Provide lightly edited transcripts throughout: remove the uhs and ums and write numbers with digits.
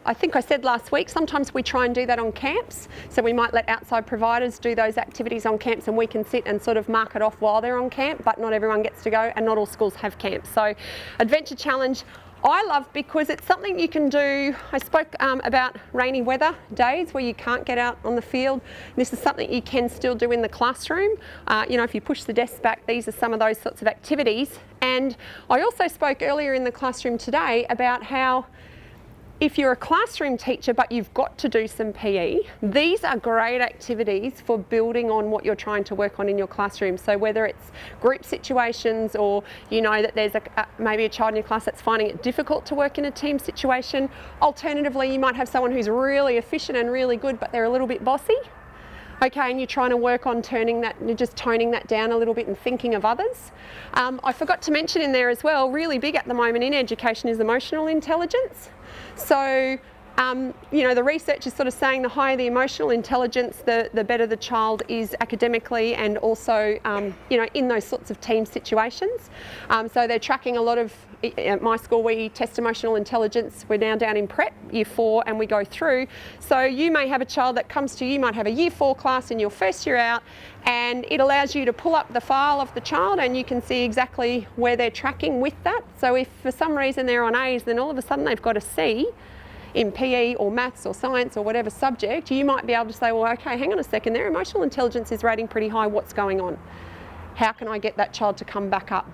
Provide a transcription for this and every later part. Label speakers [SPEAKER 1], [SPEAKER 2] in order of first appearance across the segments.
[SPEAKER 1] I think I said last week, sometimes we try and do that on camps. So we might let outside providers do those activities on camps and we can sit and sort of mark it off while they're on camp, but not everyone gets to go and not all schools have camps. So Adventure Challenge, I love because it's something you can do. I spoke about rainy weather days where you can't get out on the field. This is something you can still do in the classroom. You know, if you push the desks back, these are some of those sorts of activities. And I also spoke earlier in the classroom today about how if you're a classroom teacher but you've got to do some PE, these are great activities for building on what you're trying to work on in your classroom. So whether it's group situations or you know that there's maybe a child in your class that's finding it difficult to work in a team situation. Alternatively, you might have someone who's really efficient and really good but they're a little bit bossy. Okay, and you're trying to work on turning that, you're just toning that down a little bit and thinking of others. I forgot to mention in there as well, really big at the moment in education is emotional intelligence. So, you know, the research is sort of saying the higher the emotional intelligence, the better the child is academically and also, you know, in those sorts of team situations. So they're tracking a lot of, at my school we test emotional intelligence. We're now down in prep, year 4, and we go through. So you may have a child that comes to you, you might have a year 4 class in your first year out, and it allows you to pull up the file of the child and you can see exactly where they're tracking with that. So if for some reason they're on A's, then all of a sudden they've got a C in PE or maths or science or whatever subject, you might be able to say, well, okay, hang on a second, their emotional intelligence is rating pretty high, what's going on? How can I get that child to come back up?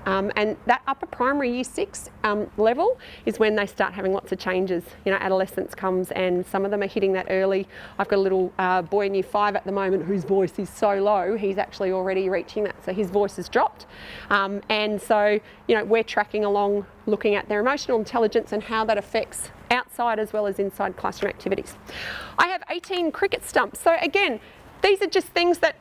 [SPEAKER 1] And that upper primary year 6 level is when they start having lots of changes. You know, adolescence comes and some of them are hitting that early. I've got a little boy in year 5 at the moment whose voice is so low, he's actually already reaching that, so his voice has dropped. And so, you know, we're tracking along, looking at their emotional intelligence and how that affects outside as well as inside classroom activities. I have 18 cricket stumps. So again, these are just things that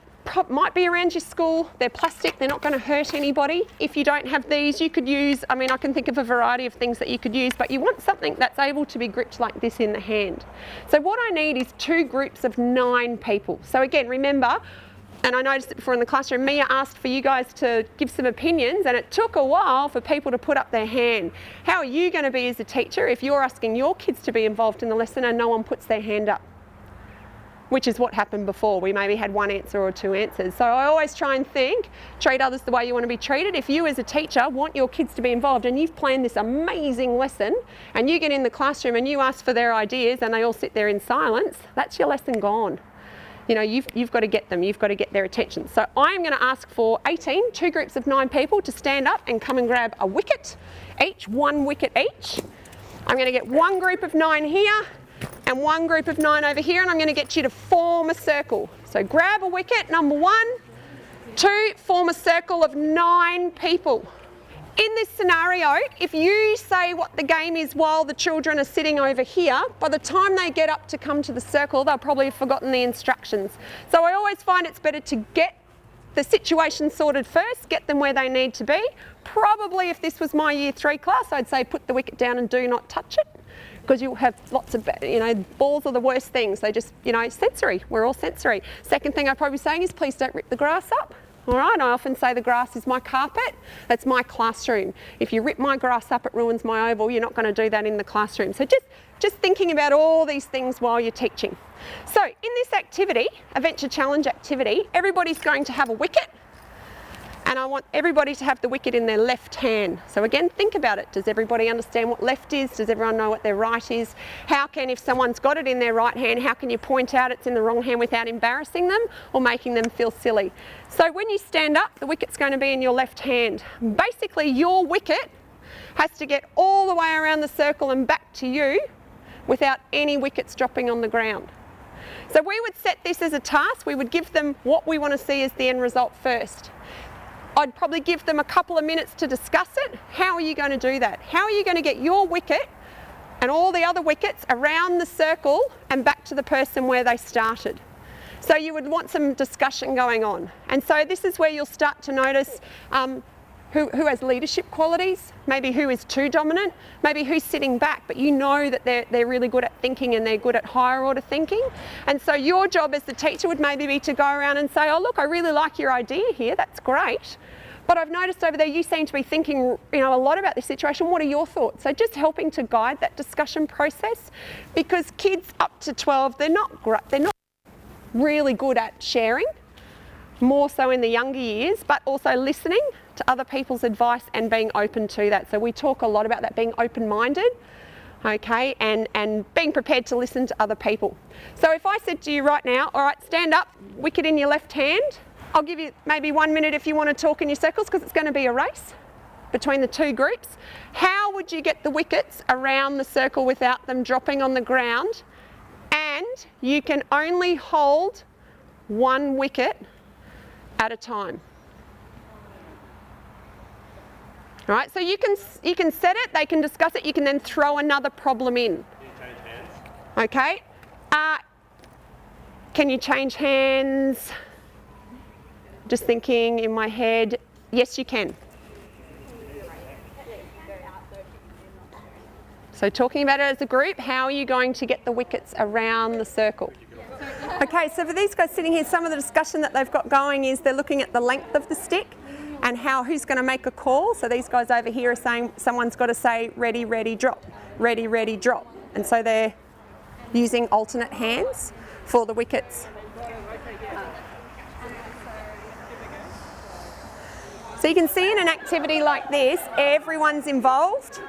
[SPEAKER 1] might be around your school. They're plastic, they're not going to hurt anybody. If you don't have these, you could use, I mean, I can think of a variety of things that you could use, but you want something that's able to be gripped like this in the hand. So what I need is 2 groups of 9 people. So again, remember, and I noticed it before in the classroom, Mia asked for you guys to give some opinions and it took a while for people to put up their hand. How are you going to be as a teacher if you're asking your kids to be involved in the lesson and no one puts their hand up? Which is what happened before. We maybe had 1 answer or 2 answers. So I always try and think, treat others the way you want to be treated. If you as a teacher want your kids to be involved and you've planned this amazing lesson and you get in the classroom and you ask for their ideas and they all sit there in silence, that's your lesson gone. You know, you've got to get them, you've got to get their attention. So I'm going to ask for 18, 2 groups of 9 people to stand up and come and grab a wicket each, 1 wicket each. I'm going to get 1 group of 9 here and 1 group of 9 over here, and I'm going to get you to form a circle. So grab a wicket, number 1, 2, form a circle of 9 people. In this scenario, if you say what the game is while the children are sitting over here, by the time they get up to come to the circle, they'll probably have forgotten the instructions. So I always find it's better to get the situation sorted first, get them where they need to be. Probably if this was my year 3 class, I'd say put the wicket down and do not touch it, because you'll have lots of, you know, balls are the worst things. They just, you know, sensory, we're all sensory. Second thing I'd probably be saying is please don't rip the grass up. All right, I often say the grass is my carpet, that's my classroom. If you rip my grass up, it ruins my oval. You're not going to do that in the classroom. So just thinking about all these things while you're teaching. So in this activity, Adventure Challenge activity, everybody's going to have a wicket. And I want everybody to have the wicket in their left hand. So again, think about it. Does everybody understand what left is? Does everyone know what their right is? How can, if someone's got it in their right hand, how can you point out it's in the wrong hand without embarrassing them or making them feel silly? So when you stand up, the wicket's going to be in your left hand. Basically, your wicket has to get all the way around the circle and back to you without any wickets dropping on the ground. So we would set this as a task. We would give them what we want to see as the end result first. I'd probably give them a couple of minutes to discuss it. How are you going to do that? How are you going to get your wicket and all the other wickets around the circle and back to the person where they started? So you would want some discussion going on. And so this is where you'll start to notice who has leadership qualities, maybe who is too dominant, maybe who's sitting back, but you know that they're really good at thinking and they're good at higher order thinking. And so your job as the teacher would maybe be to go around and say, oh look, I really like your idea here, that's great, But I've noticed over there you seem to be thinking, a lot about this situation. What are your thoughts? So just helping to guide that discussion process, because kids up to 12, they're not really good at sharing, more so in the younger years, but also listening to other people's advice and being open to that. So we talk a lot about that, being open-minded, okay, and being prepared to listen to other people. So if I said to you right now, all right, stand up, wicket in your left hand. I'll give you maybe 1 minute if you want to talk in your circles, because it's going to be a race between the two groups. How would you get the wickets around the circle without them dropping on the ground? And you can only hold one wicket at a time. All right, so you can set it, they can discuss it, you can then throw another problem in. Can you change hands? Okay. Can you change hands? Just thinking in my head, yes you can. So talking about it as a group, how are you going to get the wickets around the circle? Okay, so for these guys sitting here, some of the discussion that they've got going is they're looking at the length of the stick and who's going to make a call. So these guys over here are saying someone's got to say ready, ready, drop, ready, ready, drop. And so they're using alternate hands for the wickets. So you can see in an activity like this, everyone's involved.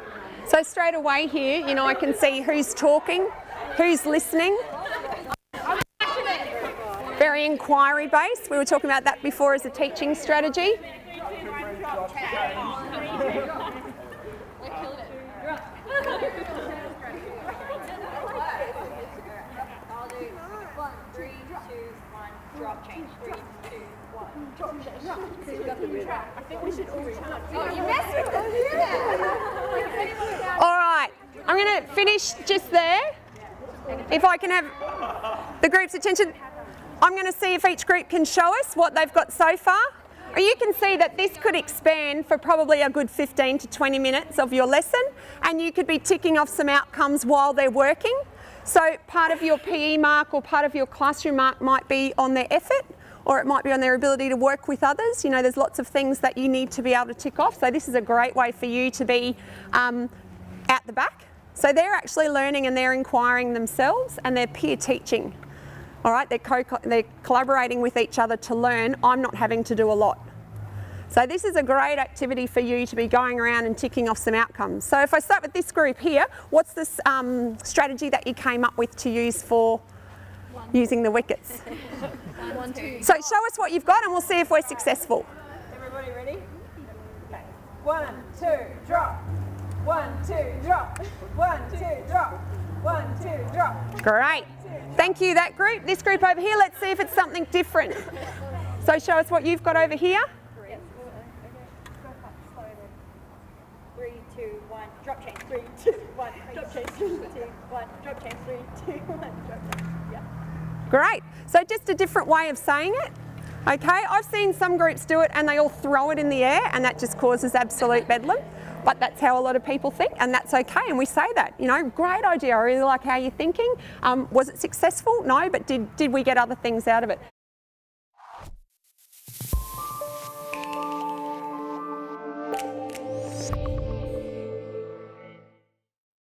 [SPEAKER 1] So straight away here, I can see who's talking, who's listening. Very inquiry based. We were talking about that before as a teaching strategy.
[SPEAKER 2] Drop change. 3, 2, 1. Drop change. I think we should all turn. Oh, you messed with us.
[SPEAKER 1] All right, I'm going to finish just there. If I can have the group's attention, I'm going to see if each group can show us what they've got so far. Or you can see that this could expand for probably a good 15 to 20 minutes of your lesson, and you could be ticking off some outcomes while they're working. So part of your PE mark or part of your classroom mark might be on their effort, or it might be on their ability to work with others. There's lots of things that you need to be able to tick off. So this is a great way for you to be at the back. So they're actually learning and they're inquiring themselves, and they're peer teaching. All right, they're collaborating with each other to learn. I'm not having to do a lot. So this is a great activity for you to be going around and ticking off some outcomes. So if I start with this group here, what's this strategy that you came up with to use for using the wickets?
[SPEAKER 2] 1, 2.
[SPEAKER 1] So show us what you've got and we'll see if we're successful.
[SPEAKER 3] Everybody ready? Okay. 1, 2, drop. 1, 2, drop. 1, 2, drop. 1, 2, drop.
[SPEAKER 1] Great. Thank you, that group. This group over here, let's see if it's something different. So show us what you've got over here.
[SPEAKER 2] 3, 2, 1, drop change. 3, 2, 1, drop change. 3, 2, 1, drop change. 3, 2, 1, drop change. Yeah.
[SPEAKER 1] Great. So just a different way of saying it. Okay, I've seen some groups do it and they all throw it in the air, and that just causes absolute bedlam. But that's how a lot of people think, and that's okay, and we say that. Great idea, I really like how you're thinking. Was it successful? No, but did we get other things out of it?